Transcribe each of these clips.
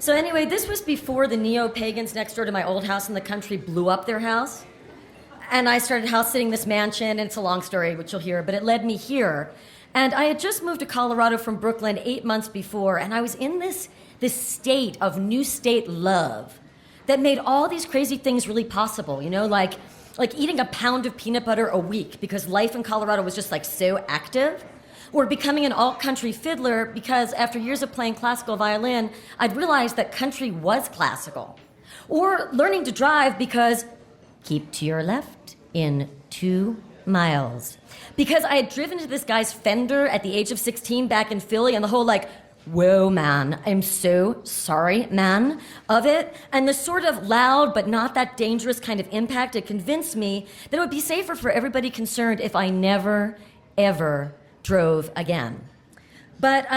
So anyway, this was before the neo-pagans next door to my old house in the country blew up their house. And I started house-sitting this mansion, and it's a long story, which you'll hear, but it led me here. And I had just moved to Colorado from Brooklyn 8 months before, and I was in this state of new state love that made all these crazy things really possible, like eating a pound of peanut butter a week because life in Colorado was just like so active. Or becoming an alt-country fiddler because after years of playing classical violin, I'd realized that country was classical. Or learning to drive because keep to your left in 2 miles. Because I had driven to this guy's fender at the age of 16 back in Philly, and the whole whoa, man, I'm so sorry, man, of it. And the sort of loud but not that dangerous kind of impact, it convinced me that it would be safer for everybody concerned if I never, ever drove again. But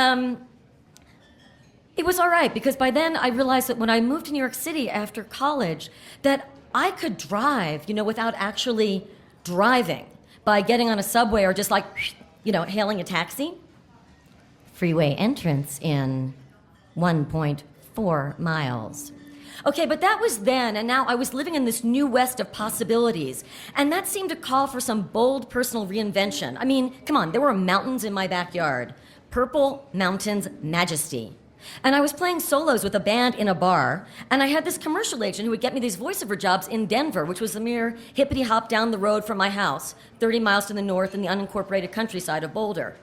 it was all right, because by then I realized that when I moved to New York City after college, that I could drive, without actually driving, by getting on a subway or just hailing a taxi. Freeway entrance in 1.4 miles. Okay, but that was then, and now I was living in this new west of possibilities, and that seemed to call for some bold personal reinvention. I mean, come on, there were mountains in my backyard. Purple Mountains Majesty. And I was playing solos with a band in a bar, and I had this commercial agent who would get me these voiceover jobs in Denver, which was a mere hippity-hop down the road from my house, 30 miles to the north in the unincorporated countryside of Boulder.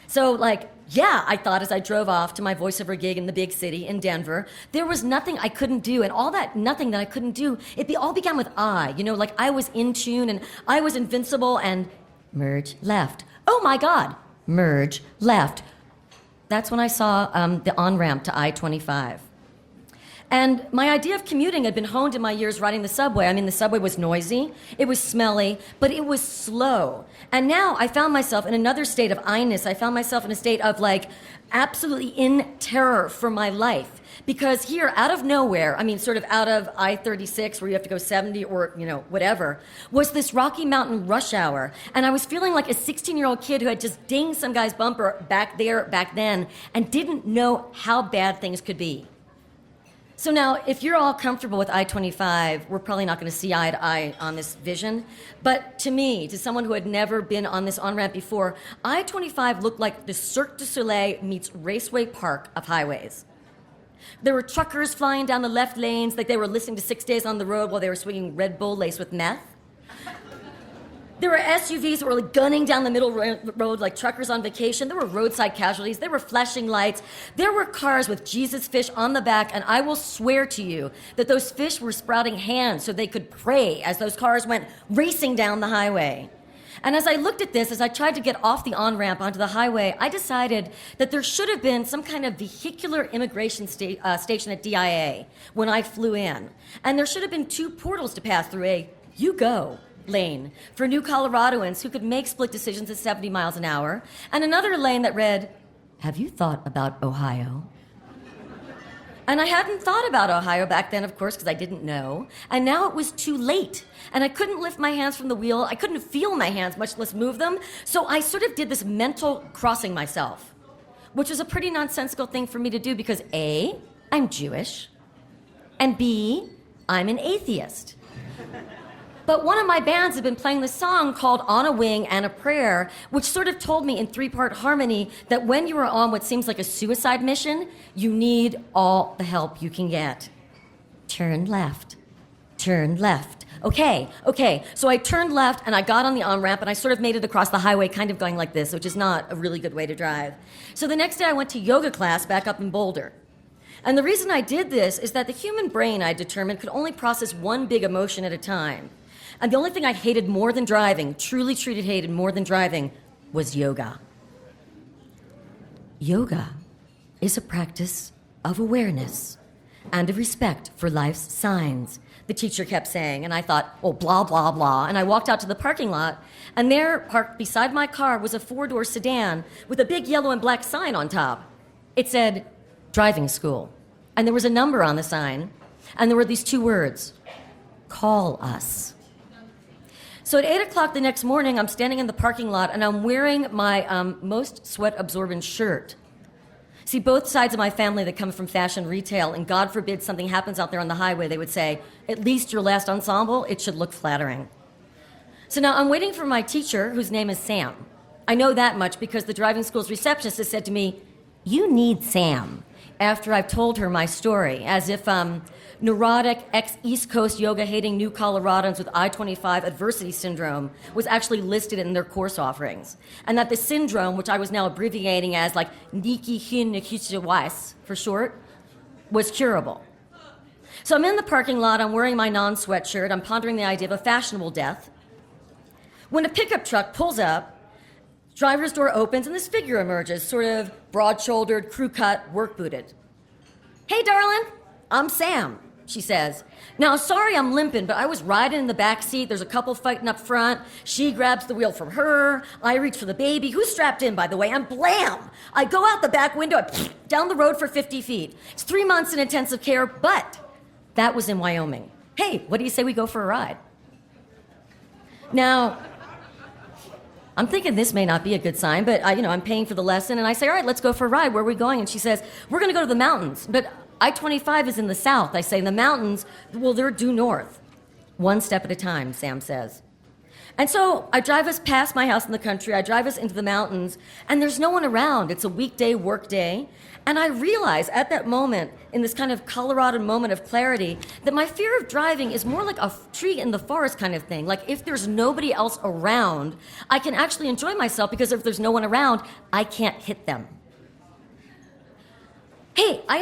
So, I thought as I drove off to my voiceover gig in the big city in Denver, there was nothing I couldn't do, and all that nothing that I couldn't do, all began with I, I was in tune, and I was invincible, and merge left. Oh my God, merge left. That's when I saw the on-ramp to I-25. And my idea of commuting had been honed in my years riding the subway. I mean, the subway was noisy, it was smelly, but it was slow. And now I found myself in another state of I-ness. I found myself in a state of absolutely in terror for my life. Because here, out of nowhere, sort of out of I-36 where you have to go 70 or, whatever, was this Rocky Mountain rush hour. And I was feeling like a 16-year-old kid who had just dinged some guy's bumper back then and didn't know how bad things could be. So now, if you're all comfortable with I-25, we're probably not going to see eye to eye on this vision. But to me, to someone who had never been on this on-ramp before, I-25 looked like the Cirque du Soleil meets Raceway Park of highways. There were truckers flying down the left lanes like they were listening to 6 Days on the Road while they were swinging Red Bull laced with meth. There were SUVs that were gunning down the middle road like truckers on vacation. There were roadside casualties. There were flashing lights. There were cars with Jesus fish on the back, and I will swear to you that those fish were sprouting hands so they could pray as those cars went racing down the highway. And as I looked at this, as I tried to get off the on-ramp onto the highway, I decided that there should have been some kind of vehicular immigration station at DIA when I flew in. And there should have been 2 portals to pass through, a you go lane for new Coloradoans who could make split decisions at 70 miles an hour, and another lane that read, have you thought about Ohio? And I hadn't thought about Ohio back then, of course, because I didn't know. And now it was too late. And I couldn't lift my hands from the wheel. I couldn't feel my hands, much less move them. So I sort of did this mental crossing myself, which was a pretty nonsensical thing for me to do because A, I'm Jewish, and B, I'm an atheist. But one of my bands had been playing this song called On a Wing and a Prayer, which sort of told me in 3-part harmony that when you are on what seems like a suicide mission, you need all the help you can get. Turn left. Turn left. Okay. So I turned left and I got on the on-ramp and I sort of made it across the highway kind of going like this, which is not a really good way to drive. So the next day I went to yoga class back up in Boulder. And the reason I did this is that the human brain, I determined, could only process one big emotion at a time. And the only thing I hated more than driving, truly hated more than driving, was yoga. Yoga is a practice of awareness and of respect for life's signs, the teacher kept saying. And I thought, oh, blah, blah, blah. And I walked out to the parking lot, and there, parked beside my car, was a 4-door sedan with a big yellow and black sign on top. It said, driving school. And there was a number on the sign, and there were these 2 words, call us. So at 8 o'clock the next morning, I'm standing in the parking lot and I'm wearing my most sweat-absorbent shirt. See, both sides of my family that come from fashion retail, and God forbid something happens out there on the highway, they would say, at least your last ensemble, it should look flattering. So now I'm waiting for my teacher, whose name is Sam. I know that much because the driving school's receptionist has said to me, you need Sam, after I've told her my story, as if neurotic, ex-East Coast yoga-hating new Coloradans with I-25 adversity syndrome was actually listed in their course offerings. And that the syndrome, which I was now abbreviating as like Niki Hin Nikichiwais for short, was curable. So I'm in the parking lot, I'm wearing my non-sweatshirt, I'm pondering the idea of a fashionable death, when a pickup truck pulls up, driver's door opens, and this figure emerges, sort of broad-shouldered, crew-cut, work-booted. Hey, darling, I'm Sam, she says. Now, sorry I'm limping, but I was riding in the back seat. There's a couple fighting up front. She grabs the wheel from her. I reach for the baby, who's strapped in, by the way, and blam! I go out the back window, down the road for 50 feet. It's 3 months in intensive care, but that was in Wyoming. Hey, what do you say we go for a ride? Now, I'm thinking this may not be a good sign, but I'm paying for the lesson, and I say, all right, let's go for a ride. Where are we going? And she says, we're going to go to the mountains. But I-25 is in the south. I say, the mountains, well, they're due north. One step at a time, Sam says. And so I drive us past my house in the country. I drive us into the mountains, and there's no one around. It's a weekday work day. And I realize at that moment, in this kind of Colorado moment of clarity, that my fear of driving is more like a tree in the forest kind of thing. Like if there's nobody else around, I can actually enjoy myself, because if there's no one around, I can't hit them. Hey, I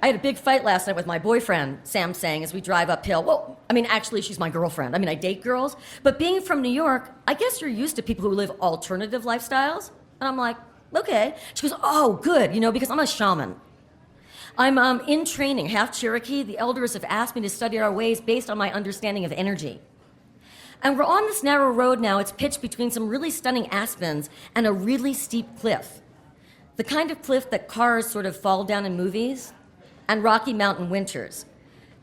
had a big fight last night with my boyfriend, Sam's saying, as we drive uphill. Well, actually, she's my girlfriend. I date girls. But being from New York, I guess you're used to people who live alternative lifestyles. And I'm like, okay. She goes, oh, good, because I'm a shaman. I'm in training, half Cherokee. The elders have asked me to study our ways based on my understanding of energy. And we're on this narrow road now. It's pitched between some really stunning aspens and a really steep cliff. The kind of cliff that cars sort of fall down in movies, and Rocky Mountain winters.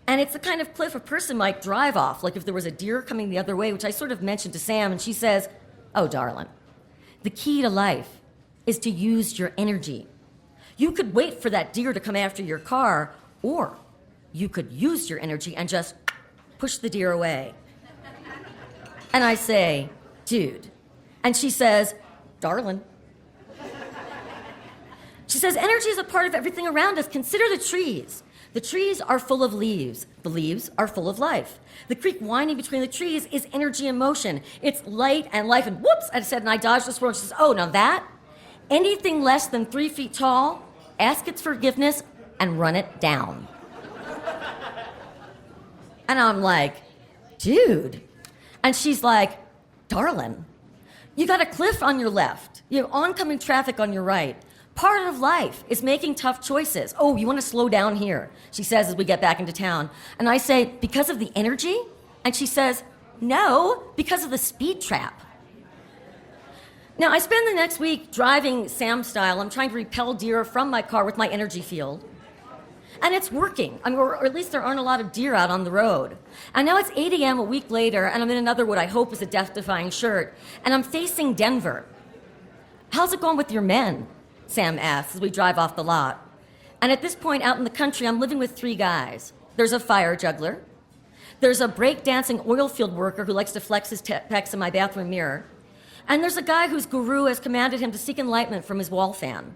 And it's the kind of cliff a person might drive off, like if there was a deer coming the other way, which I sort of mentioned to Sam, and she says, oh, darling, the key to life is to use your energy. You could wait for that deer to come after your car, or you could use your energy and just push the deer away. And I say, dude. And she says, darling. She says, energy is a part of everything around us. Consider the trees. The trees are full of leaves. The leaves are full of life. The creek winding between the trees is energy and motion. It's light and life. And whoops, I said, and I dodged this word. She says, oh, now that, anything less than 3 feet tall, ask its forgiveness and run it down. And I'm like, dude. And she's like, darling, you got a cliff on your left. You have oncoming traffic on your right. Part of life is making tough choices. Oh, you want to slow down here, she says as we get back into town. And I say, because of the energy? And she says, no, because of the speed trap. Now, I spend the next week driving Sam style. I'm trying to repel deer from my car with my energy field. And it's working. Or at least there aren't a lot of deer out on the road. And now it's 8 a.m. a week later, and I'm in another what I hope is a death-defying shirt. And I'm facing Denver. How's it going with your men? Sam asks as we drive off the lot. And at this point out in the country, I'm living with 3 guys. There's a fire juggler. There's a break-dancing oil field worker who likes to flex his pecs in my bathroom mirror. And there's a guy whose guru has commanded him to seek enlightenment from his wall fan.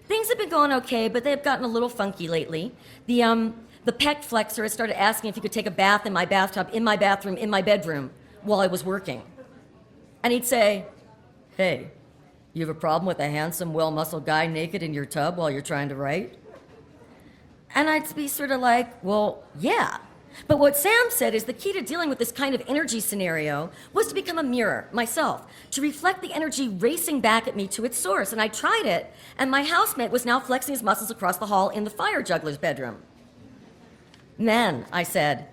Things have been going okay, but they've gotten a little funky lately. The pec flexor has started asking if he could take a bath in my bathtub, in my bathroom, in my bedroom, while I was working. And he'd say, hey, you have a problem with a handsome, well-muscled guy naked in your tub while you're trying to write? And I'd be sort of like, well, yeah. But what Sam said is the key to dealing with this kind of energy scenario was to become a mirror, myself, to reflect the energy racing back at me to its source. And I tried it, and my housemate was now flexing his muscles across the hall in the fire juggler's bedroom. Men, I said.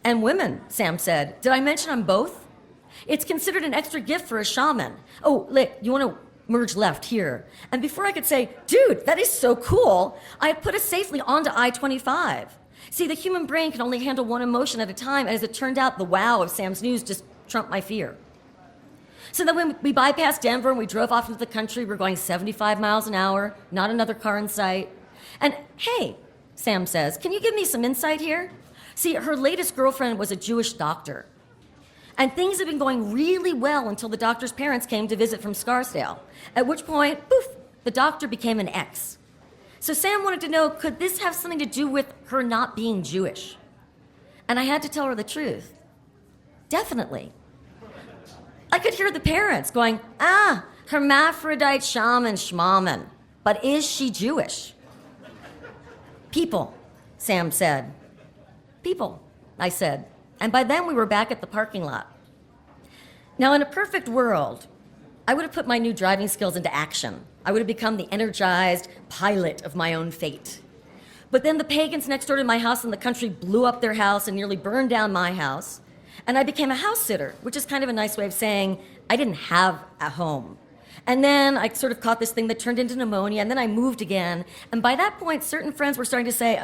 And women, Sam said. Did I mention I'm both? It's considered an extra gift for a shaman. Oh, Lick, you want to merge left here? And before I could say, dude, that is so cool, I had put us safely onto I-25. See, the human brain can only handle one emotion at a time, and as it turned out, the wow of Sam's news just trumped my fear. So then when we bypassed Denver and we drove off into the country, we're going 75 miles an hour, not another car in sight. And hey, Sam says, can you give me some insight here? See, her latest girlfriend was a Jewish doctor. And things had been going really well until the doctor's parents came to visit from Scarsdale, at which point, poof, the doctor became an ex. So Sam wanted to know, could this have something to do with her not being Jewish? And I had to tell her the truth. Definitely. I could hear the parents going, hermaphrodite shaman schmaman, but is she Jewish? People, Sam said. People, I said. And by then we were back at the parking lot. Now, in a perfect world, I would have put my new driving skills into action. I would have become the energized pilot of my own fate. But then the pagans next door to my house in the country blew up their house and nearly burned down my house. And I became a house sitter, which is kind of a nice way of saying I didn't have a home. And then I sort of caught this thing that turned into pneumonia, and then I moved again. And by that point, certain friends were starting to say,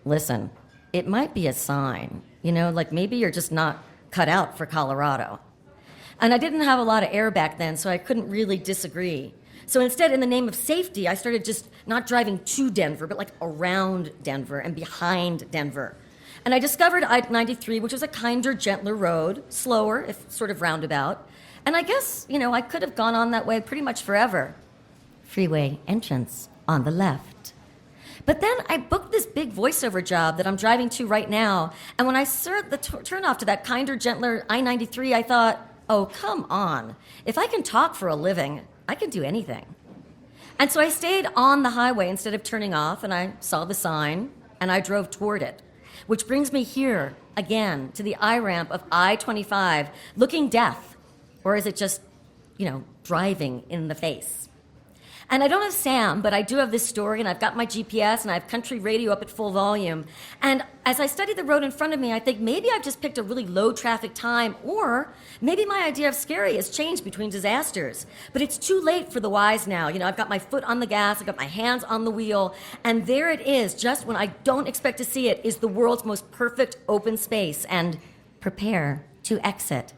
listen, it might be a sign, like maybe you're just not cut out for Colorado. And I didn't have a lot of air back then, so I couldn't really disagree. So instead, in the name of safety, I started just not driving to Denver, but like around Denver and behind Denver. And I discovered I-93, which was a kinder, gentler road, slower, if sort of roundabout. And I guess, I could have gone on that way pretty much forever. Freeway entrance on the left. But then I booked this big voiceover job that I'm driving to right now. And when I served the turnoff to that kinder, gentler I-93, I thought, oh, come on. If I can talk for a living, I can do anything. And so I stayed on the highway instead of turning off, and I saw the sign, and I drove toward it. Which brings me here, again, to the I-ramp of I-25, looking death. Or is it just, driving in the face? And I don't have Sam, but I do have this story, and I've got my GPS, and I have country radio up at full volume. And as I study the road in front of me, I think maybe I've just picked a really low traffic time, or maybe my idea of scary has changed between disasters. But it's too late for the wise now. I've got my foot on the gas, I've got my hands on the wheel, and there it is, just when I don't expect to see it, is the world's most perfect open space. And prepare to exit.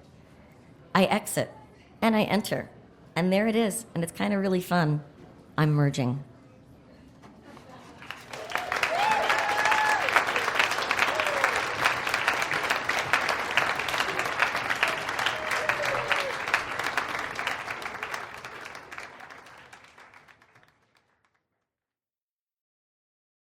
I exit, and I enter. And there it is, and it's kind of really fun. I'm merging.